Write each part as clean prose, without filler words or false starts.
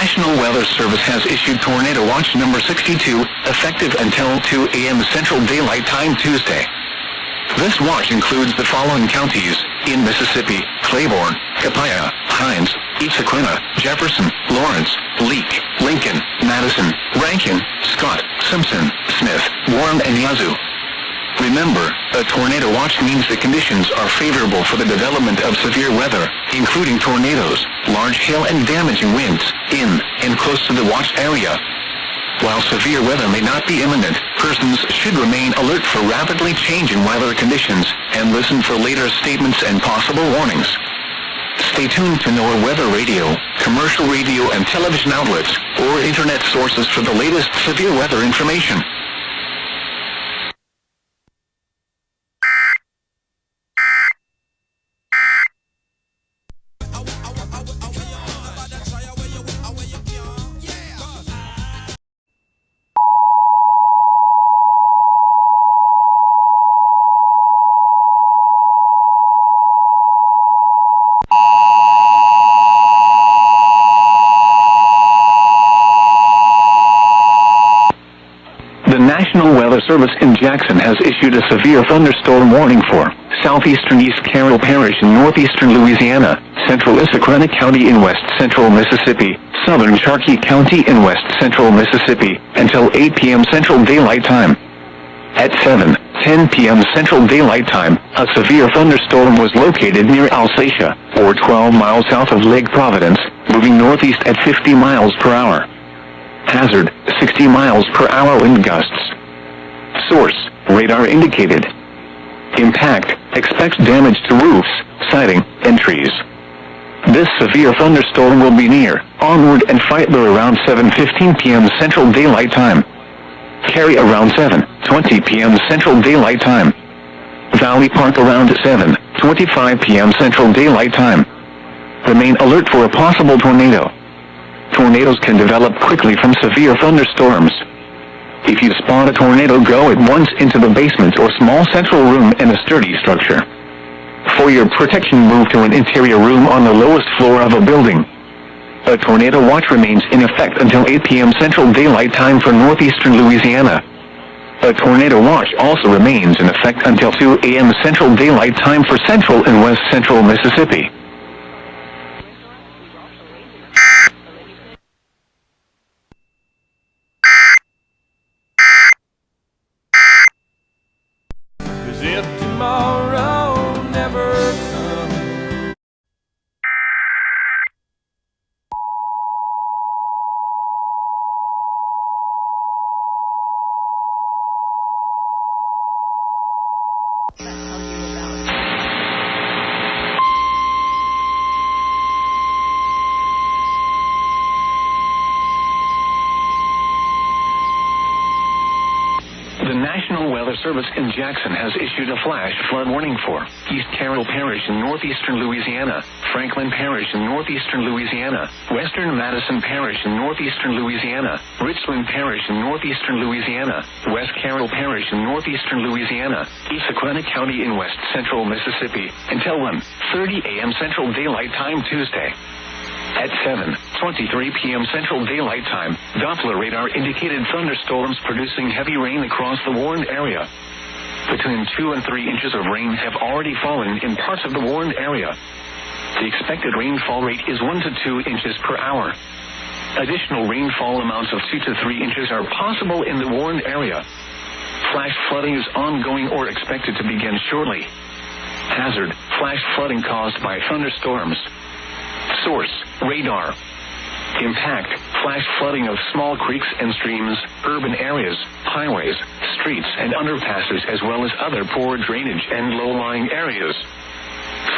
National Weather Service has issued Tornado Watch number 62, effective until 2 a.m. Central Daylight Time Tuesday. This watch includes the following counties in Mississippi: Claiborne, Copiah, Hinds, East-Sequina, Jefferson, Lawrence, Leake, Lincoln, Madison, Rankin, Scott, Simpson, Smith, Warren, and Yazoo. Remember, a tornado watch means the conditions are favorable for the development of severe weather, including tornadoes, large hail and damaging winds, in and close to the watch area. While severe weather may not be imminent, persons should remain alert for rapidly changing weather conditions, and listen for later statements and possible warnings. Stay tuned to NOAA weather radio, commercial radio and television outlets, or internet sources for the latest severe weather information. The National Weather Service in Jackson has issued a severe thunderstorm warning for southeastern East Carroll Parish in northeastern Louisiana, central Issaquah County in west central Mississippi, southern Sharkey County in west central Mississippi, until 8 p.m. Central Daylight Time. At 7:10 p.m. Central Daylight Time, a severe thunderstorm was located near Alsatia, or 12 miles south of Lake Providence, moving northeast at 50 miles per hour. Hazard, 60 miles per hour wind gusts. Source, radar indicated. Impact, expects damage to roofs, siding, and trees. This severe thunderstorm will be near, onward and Feitler around 7:15 p.m. Central Daylight Time. Cary around 7:20 p.m. Central Daylight Time. Valley Park around 7:25 p.m. Central Daylight Time. Remain alert for a possible tornado. Tornadoes can develop quickly from severe thunderstorms. If you spot a tornado, go at once into the basement or small central room in a sturdy structure. For your protection, move to an interior room on the lowest floor of a building. A tornado watch remains in effect until 8 p.m. Central Daylight Time for northeastern Louisiana. A tornado watch also remains in effect until 2 a.m. Central Daylight Time for central and west central Mississippi. If tomorrow never comes. The National Weather Service in Jackson has issued a flash flood warning for East Carroll Parish in northeastern Louisiana, Franklin Parish in northeastern Louisiana, Western Madison Parish in northeastern Louisiana, Richland Parish in northeastern Louisiana, West Carroll Parish in northeastern Louisiana, East-Sequina County in west central Mississippi, until 1:30 a.m. Central Daylight Time Tuesday. At 7:23 p.m. Central Daylight Time, Doppler radar indicated thunderstorms producing heavy rain across the warned area. Between 2 and 3 inches of rain have already fallen in parts of the warned area. The expected rainfall rate is 1 to 2 inches per hour. Additional rainfall amounts of 2 to 3 inches are possible in the warned area. Flash flooding is ongoing or expected to begin shortly. Hazard, flash flooding caused by thunderstorms. Source, radar. Impact, flash flooding of small creeks and streams, urban areas, highways, streets and underpasses, as well as other poor drainage and low-lying areas.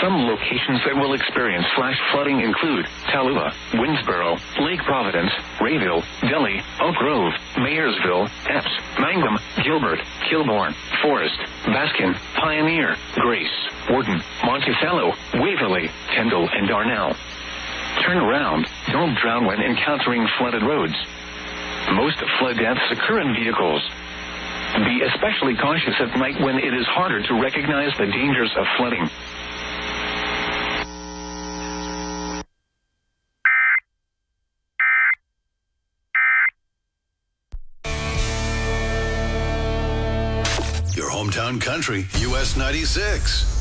Some locations that will experience flash flooding include Tallulah, Winsboro, Lake Providence, Rayville, Delhi, Oak Grove, Mayersville, Epps, Mangum, Gilbert, Kilbourne, Forest, Baskin, Pioneer, Grace, Wharton, Monticello, Waverly, Kendall, and Darnell. Turn around. Don't drown when encountering flooded roads. Most flood deaths occur in vehicles. Be especially cautious at night when it is harder to recognize the dangers of flooding. hometown country, US 96.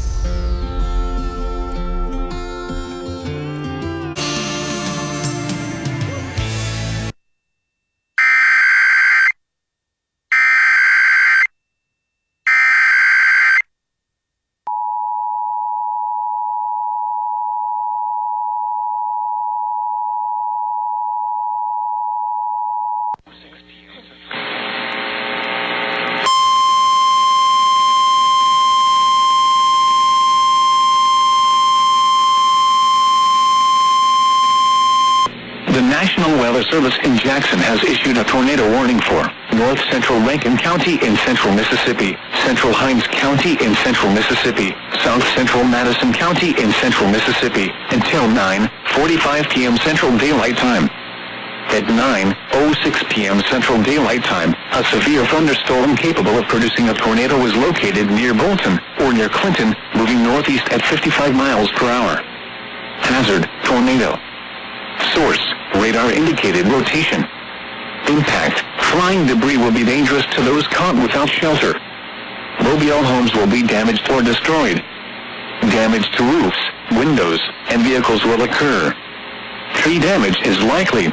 The National Weather Service in Jackson has issued a tornado warning for North Central Rankin County in central Mississippi, Central Hinds County in central Mississippi, South Central Madison County in central Mississippi, until 9:45 p.m. Central Daylight Time. At 9:06 p.m. Central Daylight Time, a severe thunderstorm capable of producing a tornado is located near Bolton, or near Clinton, moving northeast at 55 miles per hour. Hazard, tornado. Source, radar indicated rotation. Impact, flying debris will be dangerous to those caught without shelter. Mobile homes will be damaged or destroyed. Damage to roofs, windows, and vehicles will occur. Tree damage is likely.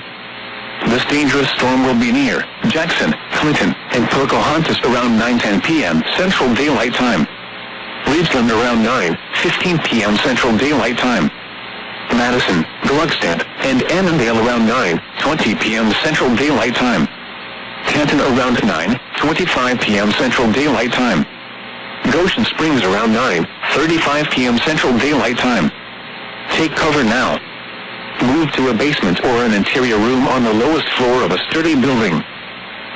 This dangerous storm will be near Jackson, Clinton, and Pocahontas around 9:10 p.m. Central Daylight Time. Ridgeland around 9:15 p.m. Central Daylight Time. Madison, Gluckstadt, and Annandale around 9:20 p.m. Central Daylight Time. Canton around 9:25 p.m. Central Daylight Time. Goshen Springs around 9:35 p.m. Central Daylight Time. Take cover now. Move to a basement or an interior room on the lowest floor of a sturdy building.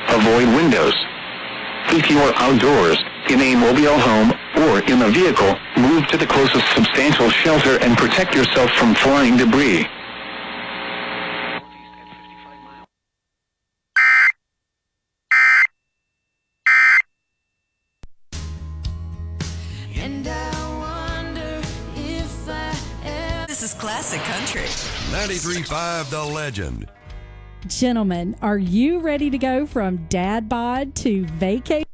Avoid windows. If you are outdoors, in a mobile home, or in a vehicle, move to the closest substantial shelter and protect yourself from flying debris. And I wonder if This is classic country. 93.5 The Legend. Gentlemen, are you ready to go from dad bod to vacation?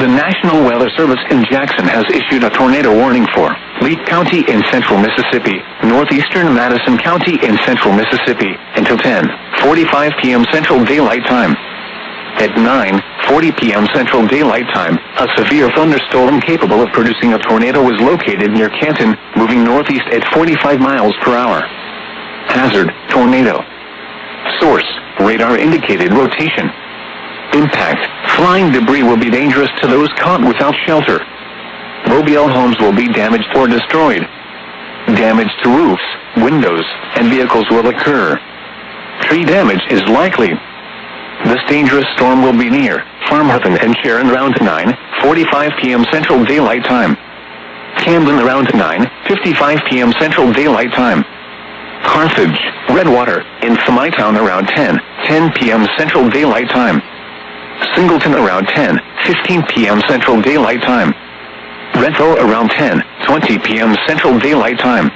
The National Weather Service in Jackson has issued a tornado warning for Leake County in central Mississippi, northeastern Madison County in central Mississippi, until 10:45 p.m. Central Daylight Time. At 9:40 p.m. Central Daylight Time, a severe thunderstorm capable of producing a tornado is located near Canton, moving northeast at 45 miles per hour. Hazard, tornado. Source, radar indicated rotation. Impact, flying debris will be dangerous to those caught without shelter. Mobile homes will be damaged or destroyed. Damage to roofs, windows, and vehicles will occur. Tree damage is likely. This dangerous storm will be near Farmhaven and Sharon around 9:45 p.m. Central Daylight Time. Camden around 9:55 p.m. Central Daylight Time. Carthage, Redwater, in Smytown around 10:10 p.m. Central Daylight Time. Singleton around 10:15 p.m. Central Daylight Time. Renthal around 10:20 p.m. Central Daylight Time.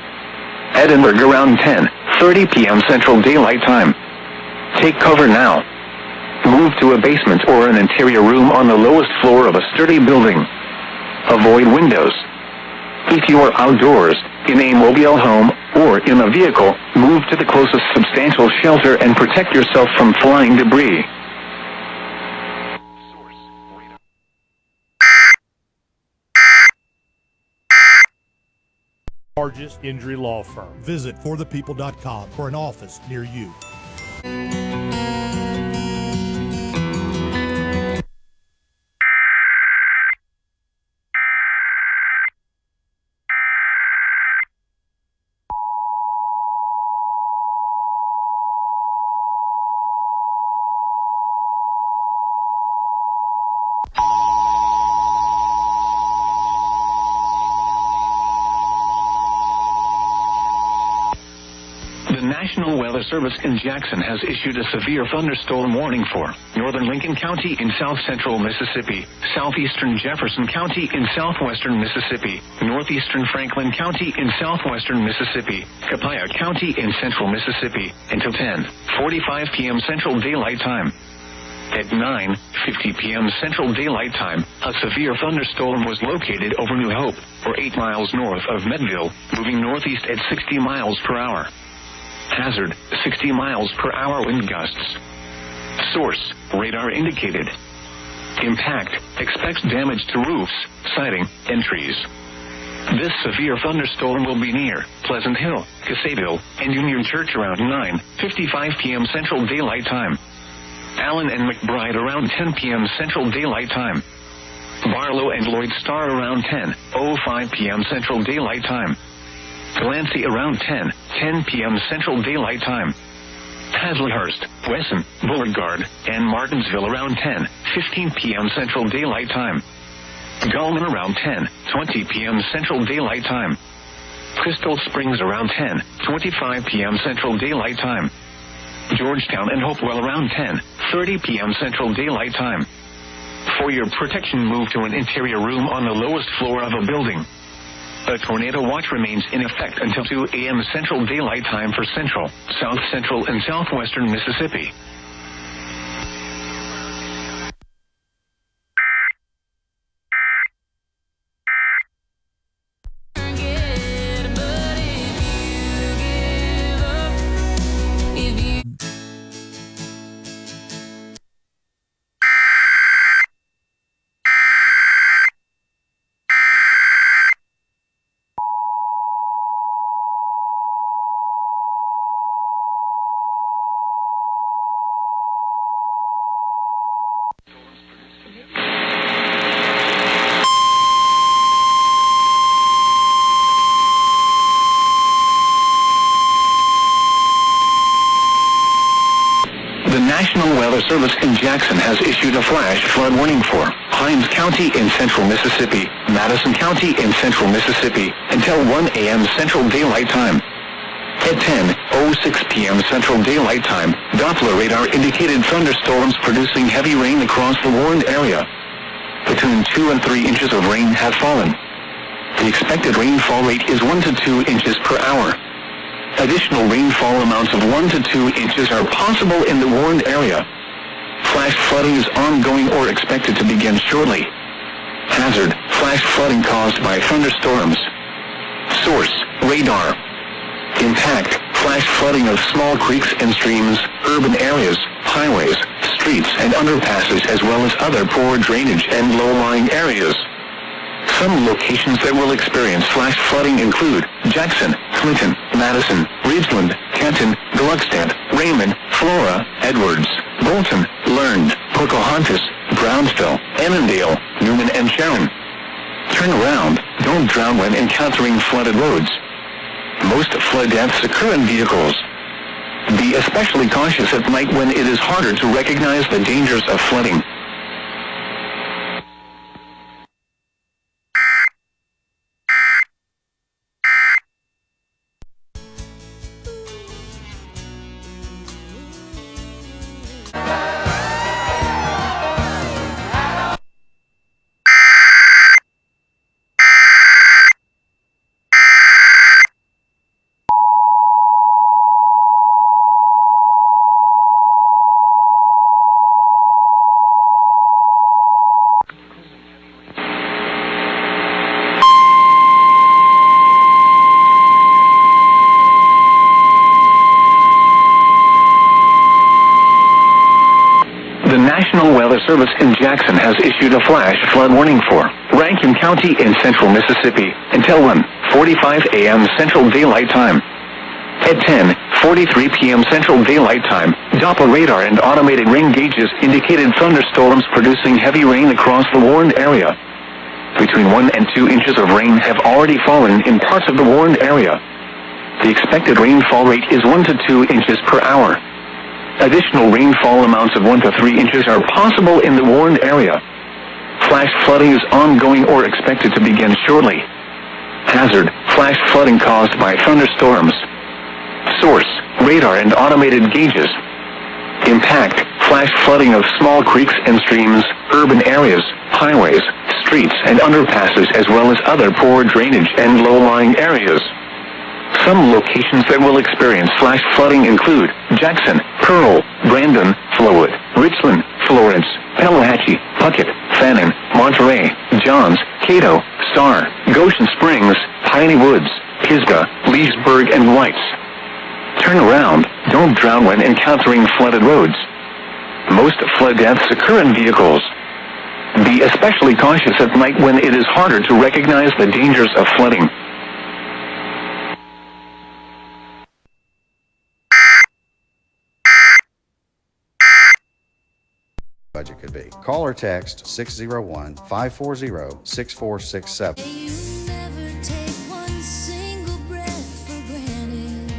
Edinburgh around 10:30 p.m. Central Daylight Time. Take cover now. Move to a basement or an interior room on the lowest floor of a sturdy building. Avoid windows. If you are outdoors, in a mobile home, or in a vehicle, move to the closest substantial shelter and protect yourself from flying debris. Largest injury law firm. Visit forthepeople.com for an office near you. National Weather Service in Jackson has issued a severe thunderstorm warning for northern Lincoln County in south-central Mississippi, southeastern Jefferson County in southwestern Mississippi, northeastern Franklin County in southwestern Mississippi, Copiah County in central Mississippi, until 10:45 p.m. Central Daylight Time. At 9:50 p.m. Central Daylight Time, a severe thunderstorm was located over New Hope, or 8 miles north of Meadville, moving northeast at 60 miles per hour. Hazard, 60 miles per hour wind gusts. Source, radar indicated. Impact, expects damage to roofs, siding, and trees. This severe thunderstorm will be near Pleasant Hill, Casaville, and Union Church around 9:55 p.m. Central Daylight Time. Allen and McBride around 10 p.m. Central Daylight Time. Barlow and Lloyd Star around 10:05 p.m. Central Daylight Time. Delancey around 10:10 p.m. Central Daylight Time. Hazlehurst, Wesson, Beauregard, and Martinsville around 10:15 p.m. Central Daylight Time. Gulman around 10:20 p.m. Central Daylight Time. Crystal Springs around 10:25 p.m. Central Daylight Time. Georgetown and Hopewell around 10:30 p.m. Central Daylight Time. For your protection, move to an interior room on the lowest floor of a building. A tornado watch remains in effect until 2 a.m. Central Daylight Time for central, south central, and southwestern Mississippi. The National Weather Service in Jackson has issued a flash flood warning for Hinds County in central Mississippi, Madison County in central Mississippi, until 1 a.m. Central Daylight Time. At 10:06 p.m. Central Daylight Time, Doppler radar indicated thunderstorms producing heavy rain across the warned area. Between 2 and 3 inches of rain have fallen. The expected rainfall rate is 1 to 2 inches per hour. Additional rainfall amounts of 1 to 2 inches are possible in the warned area. Flash flooding is ongoing or expected to begin shortly. Hazard, flash flooding caused by thunderstorms. Source, radar. Impact, flash flooding of small creeks and streams, urban areas, highways, streets and underpasses, as well as other poor drainage and low-lying areas. Some locations that will experience flash flooding include Jackson, Clinton, Madison, Ridgeland, Canton, Gluckstadt, Raymond, Flora, Edwards, Bolton, Learned, Pocahontas, Brownsville, Annandale, Newman, and Sharon. Turn around. Don't drown when encountering flooded roads. Most flood deaths occur in vehicles. Be especially cautious at night when it is harder to recognize the dangers of flooding. The National Weather Service in Jackson has issued a flash flood warning for Rankin County in central Mississippi until 1:45 a.m. Central Daylight Time. At 10:43 p.m. Central Daylight Time, Doppler radar and automated rain gauges indicated thunderstorms producing heavy rain across the warned area. Between 1 and 2 inches of rain have already fallen in parts of the warned area. The expected rainfall rate is 1 to 2 inches per hour. Additional rainfall amounts of 1 to 3 inches are possible in the warned area. Flash flooding is ongoing or expected to begin shortly. Hazard, flash flooding caused by thunderstorms. Source, radar and automated gauges. Impact, flash flooding of small creeks and streams, urban areas, highways, streets and underpasses, as well as other poor drainage and low-lying areas. Some locations that will experience flash flooding include Jackson, Pearl, Brandon, Flowood, Richland, Florence, Pelahatchie, Puckett, Fannin, Monterey, Johns, Cato, Star, Goshen Springs, Piney Woods, Pisgah, Leesburg, and Whites. Turn around, don't drown when encountering flooded roads. Most flood deaths occur in vehicles. Be especially cautious at night when it is harder to recognize the dangers of flooding. Budget could be. Call or text 601-540-6467. You never take one single breath for granted.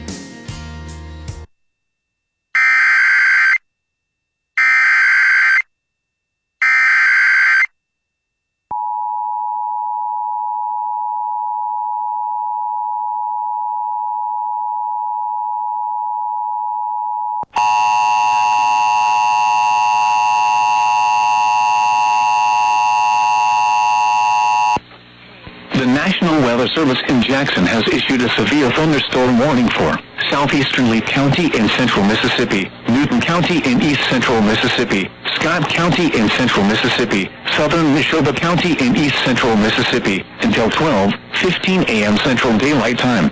The National Weather Service in Jackson has issued a severe thunderstorm warning for southeastern Lee County in central Mississippi, Newton County in east central Mississippi, Scott County in central Mississippi, southern Neshoba County in east central Mississippi, until 12:15 a.m. Central Daylight Time.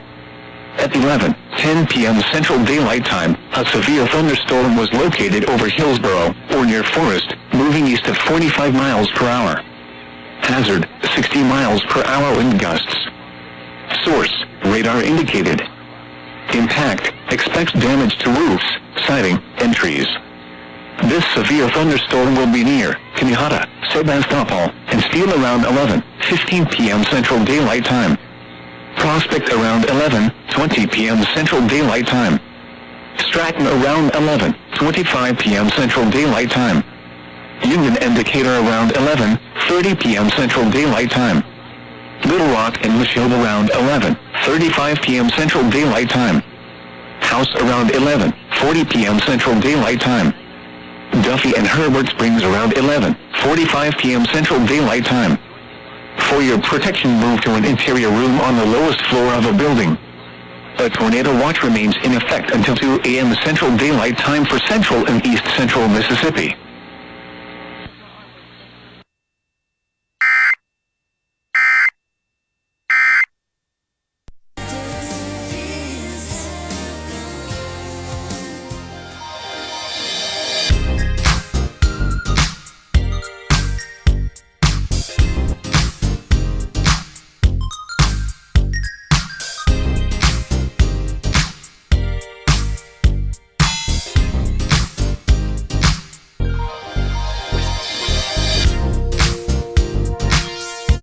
At 11:10 p.m. Central Daylight Time, a severe thunderstorm was located over Hillsboro, or near Forest, moving east at 45 miles per hour. Hazard, 60 miles per hour wind gusts. Source, radar indicated. Impact, expects damage to roofs, siding, and trees. This severe thunderstorm will be near Kanihata, Sebastopol, and Steele around 11:15 p.m. Central Daylight Time. Prospect around 11:20 p.m. Central Daylight Time. Stratton around 11:25 p.m. Central Daylight Time. Union and Decatur around 11:30 p.m. Central Daylight Time. Little Rock and Neshoba around 11:35 p.m. Central Daylight Time. House around 11:40 p.m. Central Daylight Time. Duffy and Herbert Springs around 11:45 p.m. Central Daylight Time. For your protection, move to an interior room on the lowest floor of a building. A tornado watch remains in effect until 2 a.m. Central Daylight Time for central and east central Mississippi.